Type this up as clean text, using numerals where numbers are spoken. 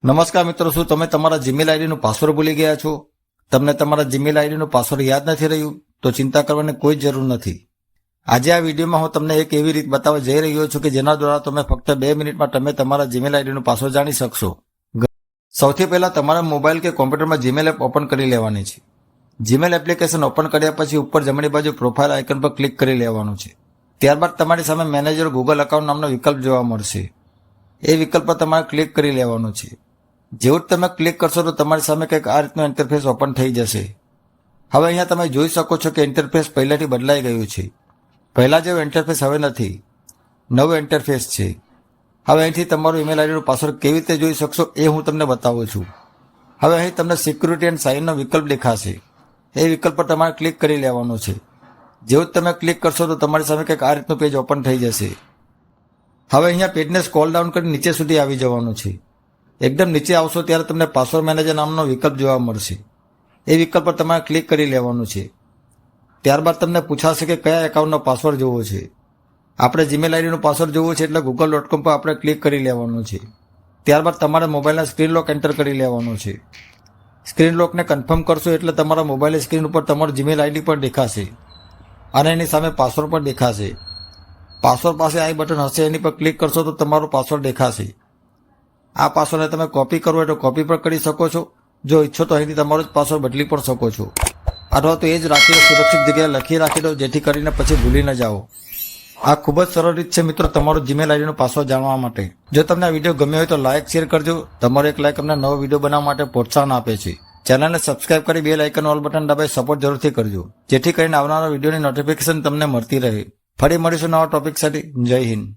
નમસ્કાર મિત્રો, શું તમે તમારા જીમેલ આઈડીનું પાસવર્ડ ભૂલી ગયા છો? તમને તમારા જીમેલ આઈડીનું પાસવર્ડ યાદ નથી રહ્યું? તો ચિંતા કરવાની કોઈ જરૂર નથી. આજે આ વિડીયોમાં હું તમને એક એવી રીત બતાવવા જઈ રહ્યો છું કે જેના દ્વારા તમે ફક્ત 2 મિનિટમાં તમે તમારા જીમેલ આઈડીનું પાસવર્ડ જાણી શકશો. સૌથી પહેલા તમારા મોબાઈલ કે કોમ્પ્યુટરમાં જીમેલ એપ ઓપન કરી લેવાની છે. જીમેલ એપ્લિકેશન ઓપન કર્યા પછી ઉપર જમણી બાજુ પ્રોફાઇલ આઇકન પર ક્લિક કરી લેવાનું છે. ત્યારબાદ તમારી સામે મેનેજર ગૂગલ એકાઉન્ટ નામનો વિકલ્પ જોવા મળશે. એ વિકલ્પ પર તમારે ક્લિક કરી લેવાનું છે. જેવું જ તમે ક્લિક કરશો તો તમારી સામે કંઈક આ રીતનું ઇન્ટરફેસ ઓપન થઈ જશે. હવે અહીંયા તમે જોઈ શકો છો કે ઇન્ટરફેસ પહેલાથી બદલાઈ ગયું છે. પહેલા જેવું ઇન્ટરફેસ હવે નથી, નવું ઇન્ટરફેસ છે. હવે અહીંથી તમારું ઈમેલ આઈડીનું પાસવર્ડ કેવી રીતે જોઈ શકશો એ હું તમને બતાવું છું. હવે અહીં તમને સિક્યુરિટી એન્ડ સાઇનનો વિકલ્પ દેખાશે. એ વિકલ્પ પર તમારે ક્લિક કરી લેવાનું છે. જેવું જ તમે ક્લિક કરશો તો તમારી સામે કંઈક આ રીતનું પેજ ઓપન થઈ જશે. હવે અહીંયા પેજને સ્ક્રોલ ડાઉન કરી નીચે સુધી આવી જવાનું છે. એકદમ નીચે આવશો ત્યારે તમને પાસવર્ડ મેનેજર નામનો વિકલ્પ જોવા મળશે. એ વિકલ્પ પર તમારે ક્લિક કરી લેવાનું છે. ત્યારબાદ તમને પૂછાશે કે કયા એકાઉન્ટનો પાસવર્ડ જોવો છે. આપણે જીમેલ આઈડીનો પાસવર્ડ જોવો છે એટલે google.com પર આપણે ક્લિક કરી લેવાનું છે. ત્યારબાદ તમારા મોબાઈલના સ્ક્રીન લોક એન્ટર કરી લેવાનું છે. સ્ક્રીન લોકને કન્ફર્મ કરશો એટલે તમારા મોબાઈલ સ્ક્રીન ઉપર તમારું જીમેલ આઈડી પર દેખાશે અને એની સામે પાસવર્ડ પણ દેખાશે. પાસવર્ડ પાસે આઈ બટન હશે, એની પર ક્લિક કરશો તો તમારો પાસવર્ડ દેખાશે. આ પાસવર્ડને તમે કોપી કરવો હોય તો કોપી પણ કરી શકો છો. જો ઈચ્છો તો અહીંથી તમારો જ પાસવર્ડ બદલી પણ શકો છો, અથવા તો એ જ રાખીને સુરક્ષિત જગ્યાએ લખી રાખી દો, જેથી કરીને પછી ભૂલી ન જાઓ. આ ખૂબ જ સરળ રીત છે મિત્રો તમારું જીમેલ આઈડીનો પાસવર્ડ જાણવા માટે. જો તમને આ વિડીયો ગમ્યો હોય તો લાઇક શેર કરજો. તમારો એક લાઇક અમને નવો વિડીયો બનાવવા માટે પ્રોત્સાહન આપે છે. ચેનલને સબસ્ક્રાઇબ કરી બેલ આઇકન ઓલ બટન દબાવી સપોર્ટ જરૂરથી કરજો, જેથી કરીને આવનારા વિડીયોની નોટિફિકેશન તમને મળતી રહે. ફરી મળીશું નવા ટોપિક સાથે. જય હિન્દ.